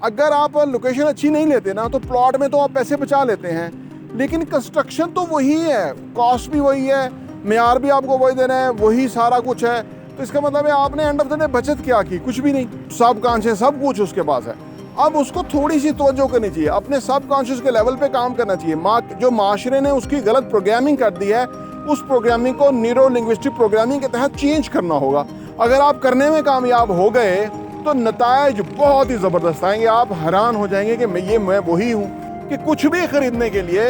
अगर आप लोकेशन अच्छी नहीं लेते ना तो प्लॉट में तो आप पैसे बचा लेते हैं, लेकिन कंस्ट्रक्शन तो वही है, कॉस्ट भी वही है, मेयार भी आपको वही देना है, वही सारा कुछ है। तो इसका मतलब है आपने एंड ऑफ द डे बचत क्या की? कुछ भी नहीं। सब कॉन्शियस सब कुछ उसके पास है। अब उसको थोड़ी सी तवज्जो करनी चाहिए, अपने सब कॉन्शियस के लेवल पे काम करना चाहिए। जो माशरे ने उसकी गलत प्रोग्रामिंग कर दी है, उस प्रोग्रामिंग को न्यूरो लिंग्विस्टिक प्रोग्रामिंग के तहत चेंज करना होगा। अगर आप करने में कामयाब हो गए तो नतायज बहुत ही ज़बरदस्त आएंगे। आप हैरान हो जाएंगे कि मैं वही हूँ कि कुछ भी खरीदने के लिए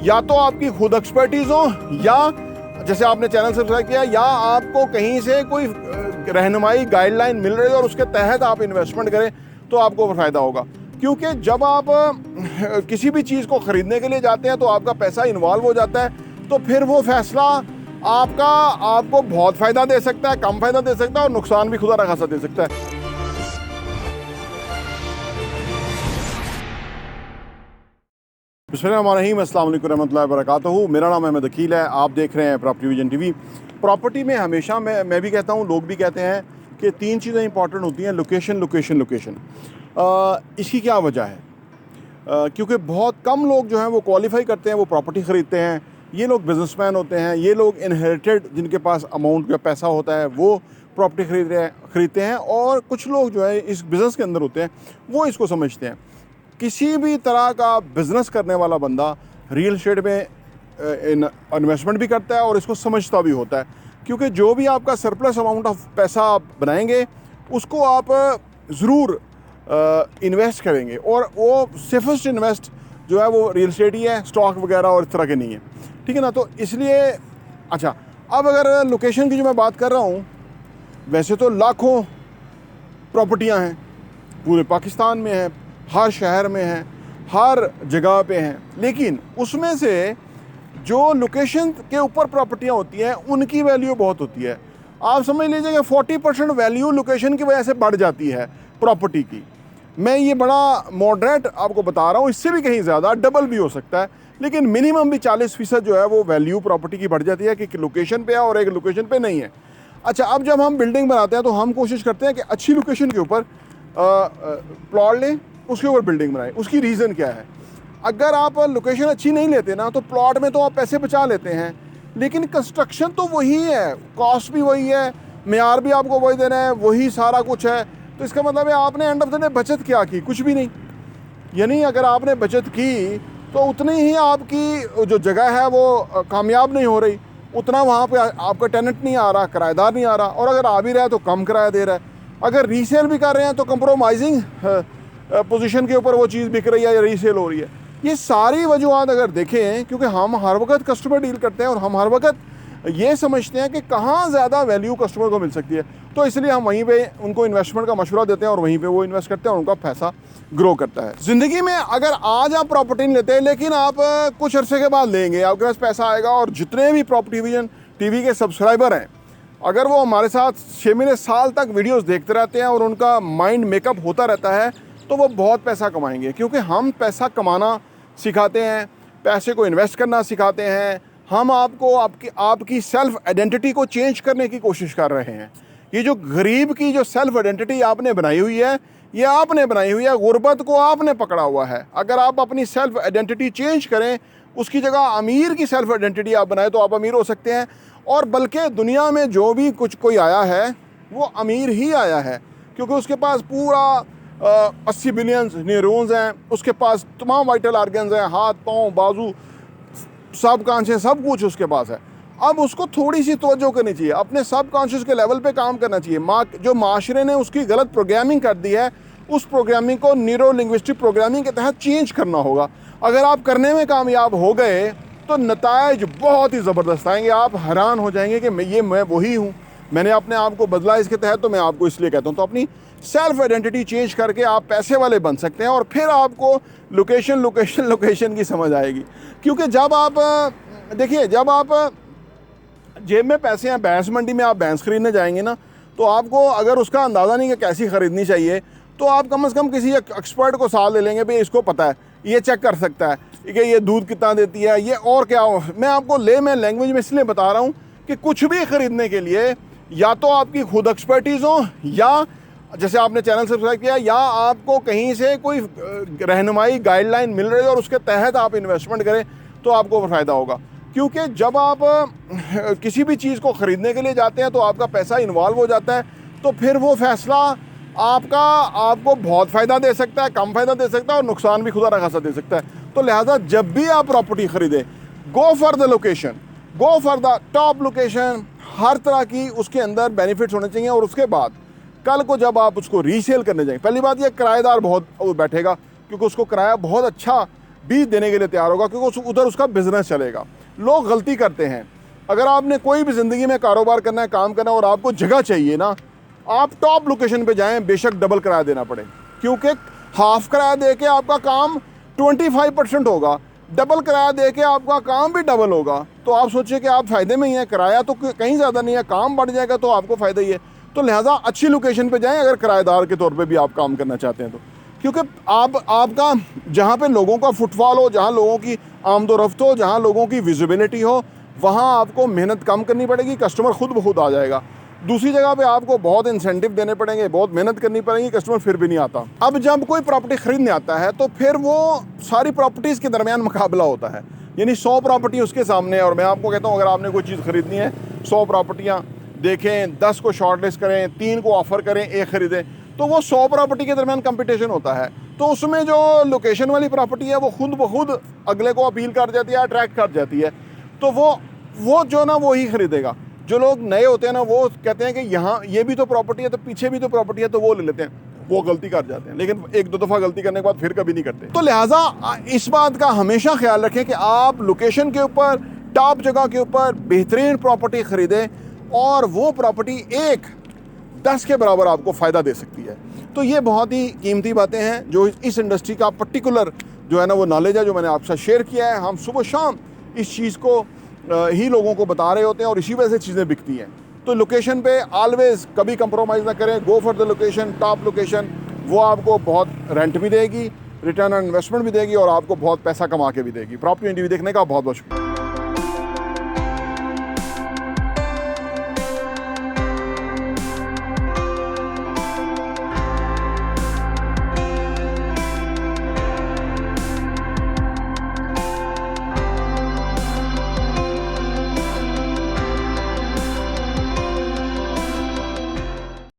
या तो आपकी खुद एक्सपर्टीज़ हो, या जैसे आपने चैनल सब्सक्राइब किया, या आपको कहीं से कोई रहनुमाई गाइडलाइन मिल रही है और उसके तहत आप इन्वेस्टमेंट करें तो आपको फ़ायदा होगा। क्योंकि जब आप किसी भी चीज़ को ख़रीदने के लिए जाते हैं तो आपका पैसा इन्वॉल्व हो जाता है, तो फिर वो फैसला आपको बहुत फ़ायदा दे सकता है, कम फ़ायदा दे सकता है और नुकसान भी खुदा ना खासा दे सकता है। बिस्मिल्लाहिर्रहमानिर्रहीम, अस्सलाम वालेकुम रहमतुल्लाहि व बरकातहू। मेरा नाम अहमद अकील है, आप देख रहे हैं प्रॉपर्टी विजन टीवी। प्रॉपर्टी में हमेशा मैं भी कहता हूँ, लोग भी कहते हैं कि तीन चीज़ें इंपॉर्टेंट होती हैं, लोकेशन लोकेशन लोकेशन। इसकी क्या वजह है? क्योंकि बहुत कम लोग जो हैं वो क्वालिफाई करते हैं, वो प्रॉपर्टी ख़रीदते हैं। ये लोग बिजनेसमैन होते हैं, ये लोग इनहेरिटेड, जिनके पास अमाउंट का पैसा होता है, वो प्रॉपर्टी खरीदते हैं। और कुछ लोग जो है इस बिज़नेस के अंदर होते हैं, वो इसको समझते हैं। किसी भी तरह का बिज़नेस करने वाला बंदा रियल एस्टेट में इन्वेस्टमेंट भी करता है और इसको समझता भी होता है, क्योंकि जो भी आपका सरप्लस अमाउंट ऑफ पैसा आप बनाएंगे उसको आप ज़रूर इन्वेस्ट करेंगे, और वो सेफेस्ट इन्वेस्ट जो है वो रियल एस्टेट ही है, स्टॉक वगैरह और इस तरह के नहीं है। ठीक है ना? तो इसलिए अच्छा, अब अगर लोकेशन की जो मैं बात कर रहा हूँ, वैसे तो लाखों प्रॉपर्टियाँ हैं, पूरे पाकिस्तान में हैं, हर शहर में हैं, हर जगह पे हैं, लेकिन उसमें से जो लोकेशन के ऊपर प्रॉपर्टियाँ होती हैं उनकी वैल्यू बहुत होती है। आप समझ लीजिए कि 40% वैल्यू लोकेशन की वजह से बढ़ जाती है प्रॉपर्टी की। मैं ये बड़ा मॉडरेट आपको बता रहा हूँ, इससे भी कहीं ज़्यादा डबल भी हो सकता है, लेकिन मिनिमम भी 40% जो है वो वैल्यू प्रॉपर्टी की बढ़ जाती है कि लोकेशन पे है और एक लोकेशन पे नहीं है। अच्छा, अब जब हम बिल्डिंग बनाते हैं तो हम कोशिश करते हैं कि अच्छी लोकेशन के ऊपर प्लॉट लें, उसके ऊपर बिल्डिंग बनाएं। उसकी रीज़न क्या है? अगर आप लोकेशन अच्छी नहीं लेते ना तो प्लॉट में तो आप पैसे बचा लेते हैं, लेकिन कंस्ट्रक्शन तो वही है, कॉस्ट भी वही है, मेयार भी आपको वही देना है, वही सारा कुछ है। तो इसका मतलब है आपने एंड ऑफ द डे बचत क्या की? कुछ भी नहीं। यानी अगर आपने बचत की तो उतनी ही आपकी जो जगह है वो कामयाब नहीं हो रही, उतना वहाँ पे आपका टेनेंट नहीं आ रहा, किराएदार नहीं आ रहा, और अगर आ भी रहा है तो कम किराया दे रहा है। अगर रीसेल भी कर रहे हैं तो कंप्रोमाइजिंग पोजीशन के ऊपर वो चीज़ बिक रही है या रीसेल हो रही है। ये सारी वजूहत अगर देखें, क्योंकि हम हर वक्त कस्टमर डील करते हैं और हम हर वक्त ये समझते हैं कि कहाँ ज़्यादा वैल्यू कस्टमर को मिल सकती है, तो इसलिए हम वहीं पे उनको इन्वेस्टमेंट का मशवरा देते हैं और वहीं पे वो इन्वेस्ट करते हैं और उनका पैसा ग्रो करता है। ज़िंदगी में अगर आज आप प्रॉपर्टी नहीं लेते, लेकिन आप कुछ अरसे के बाद लेंगे, आपके पास पैसा आएगा, और जितने भी प्रॉपर्टी विजन टीवी के सब्सक्राइबर हैं, अगर वो हमारे साथ 6 महीने साल तक वीडियोज़ देखते रहते हैं और उनका माइंड मेकअप होता रहता है, तो वो बहुत पैसा कमाएंगे। क्योंकि हम पैसा कमाना सिखाते हैं, पैसे को इन्वेस्ट करना सिखाते हैं। हम आपको आपकी सेल्फ आइडेंटिटी को चेंज करने की कोशिश कर रहे हैं। ये जो गरीब की जो सेल्फ आइडेंटिटी आपने बनाई हुई है, ये आपने बनाई हुई है, गुर्बत को आपने पकड़ा हुआ है। अगर आप अपनी सेल्फ आइडेंटिटी चेंज करें, उसकी जगह अमीर की सेल्फ आइडेंटिटी आप बनाएं, तो आप अमीर हो सकते हैं। और बल्कि दुनिया में जो भी कोई आया है वो अमीर ही आया है, क्योंकि उसके पास पूरा 80 बिलियन न्यूरॉन्स हैं, उसके पास तमाम वाइटल ऑर्गन्स हैं, हाथ पाँव बाजू सब कॉन्शियस सब कुछ उसके पास है। अब उसको थोड़ी सी तवज्जो करनी चाहिए, अपने सब कॉन्शियस के लेवल पे काम करना चाहिए। जो माशरे ने उसकी गलत प्रोग्रामिंग कर दी है, उस प्रोग्रामिंग को न्यूरो लिंग्विस्टिक प्रोग्रामिंग के तहत चेंज करना होगा। अगर आप करने में कामयाब हो गए तो नतायज बहुत ही ज़बरदस्त आएंगे। आप हैरान हो जाएंगे कि मैं वही हूँ, मैंने अपने आप को बदला इसके तहत, तो मैं आपको इसलिए कहता हूँ। तो अपनी सेल्फ आइडेंटिटी चेंज करके आप पैसे वाले बन सकते हैं, और फिर आपको लोकेशन लोकेशन लोकेशन की समझ आएगी। क्योंकि जब आप देखिए, जब आप जेब में पैसे हैं, भैंस मंडी में आप भैंस खरीदने जाएंगे ना, तो आपको अगर उसका अंदाज़ा नहीं कि कैसी ख़रीदनी चाहिए, तो आप कम से कम किसी एक्सपर्ट को साथ ले लेंगे, भाई इसको पता है, ये चेक कर सकता है कि ये दूध कितना देती है, ये और क्या हो। मैं आपको लेमैन लैंग्वेज में इसलिए बता रहा हूँ कि कुछ भी ख़रीदने के लिए या तो आपकी खुद एक्सपर्टीज़ हो, या जैसे आपने चैनल सब्सक्राइब किया या आपको कहीं से कोई रहनुमाई गाइडलाइन मिल रही है और उसके तहत आप इन्वेस्टमेंट करें तो आपको फ़ायदा होगा। क्योंकि जब आप किसी भी चीज़ को ख़रीदने के लिए जाते हैं तो आपका पैसा इन्वॉल्व हो जाता है, तो फिर वो फ़ैसला आपको बहुत फ़ायदा दे सकता है, कम फ़ायदा दे सकता है और नुकसान भी खुदा न खासा दे सकता है। तो लिहाजा जब भी आप प्रॉपर्टी ख़रीदें, go for the location, go for the top location. हर तरह की उसके अंदर बेनिफिट्स होने चाहिए। और उसके बाद कल को जब आप उसको रीसेल करने जाएंगे, पहली बात ये किराएदार बहुत बैठेगा क्योंकि उसको किराया बहुत अच्छा भी देने के लिए तैयार होगा, क्योंकि उधर उसका बिजनेस चलेगा। लोग गलती करते हैं, अगर आपने कोई भी ज़िंदगी में कारोबार करना है, काम करना है और आपको जगह चाहिए ना, आप टॉप लोकेशन पे जाएं, बेशक डबल किराया देना पड़े, क्योंकि हाफ किराया दे के आपका काम 25% होगा, डबल किराया दे के आपका काम भी डबल होगा। तो आप सोचिए कि आप फ़ायदे में ही हैं, किराया तो कहीं ज़्यादा नहीं है, काम बढ़ जाएगा तो आपको फ़ायदा ही है। तो लिहाजा अच्छी लोकेशन पे जाएं अगर किराएदार के तौर पे भी आप काम करना चाहते हैं तो, क्योंकि आपका जहाँ पे लोगों का फुटफॉल हो, जहाँ लोगों की आमदोरफ्त हो, जहाँ लोगों की विजिबिलिटी हो, वहाँ आपको मेहनत कम करनी पड़ेगी, कस्टमर खुद ब खुद आ जाएगा। दूसरी जगह पे आपको बहुत इंसेंटिव देने पड़ेंगे, बहुत मेहनत करनी पड़ेगी, कस्टमर फिर भी नहीं आता। अब जब कोई प्रॉपर्टी खरीदने आता है तो फिर वो सारी प्रॉपर्टीज़ के दरमियान मुकाबला होता है, यानी 100 प्रॉपर्टी उसके सामने है। और मैं आपको कहता हूँ अगर आपने कोई चीज़ खरीदनी है, 100 प्रॉपर्टियाँ देखें, 10 को शॉर्टलिस्ट करें, 3 को ऑफ़र करें, 1 खरीदें, तो वो 100 प्रॉपर्टी के दरमियान कंपटीशन होता है। तो उसमें जो लोकेशन वाली प्रॉपर्टी है वो खुद ब खुद अगले को अपील कर जाती है, अट्रैक्ट कर जाती है। तो वो जो ना वो ही खरीदेगा। जो लोग नए होते हैं ना, वो कहते हैं कि यहाँ ये भी तो प्रॉपर्टी है, तो पीछे भी तो प्रॉपर्टी है, तो वो ले लेते हैं, वो गलती कर जाते हैं। लेकिन 1-2 दफ़ा गलती करने के बाद फिर कभी नहीं करते। तो लिहाजा इस बात का हमेशा ख्याल रखें कि आप लोकेशन के ऊपर, टॉप जगह के ऊपर बेहतरीन प्रॉपर्टी ख़रीदें और वो प्रॉपर्टी 1-10 के बराबर आपको फ़ायदा दे सकती है। तो ये बहुत ही कीमती बातें हैं जो इस इंडस्ट्री का पर्टिकुलर जो है ना वो नॉलेज है जो मैंने आपसे शेयर किया है। हम सुबह शाम इस चीज़ को ही लोगों को बता रहे होते हैं और इसी वजह से चीज़ें बिकती हैं। तो लोकेशन पे ऑलवेज़ कभी कंप्रोमाइज़ ना करें, गो for the location, top location. वो आपको बहुत रेंट भी देगी, रिटर्न ऑन इन्वेस्टमेंट भी देगी और आपको बहुत पैसा कमा के भी देगी। प्रॉपर्टी इंटरव्यू देखने का बहुत बहुत शुक्रिया।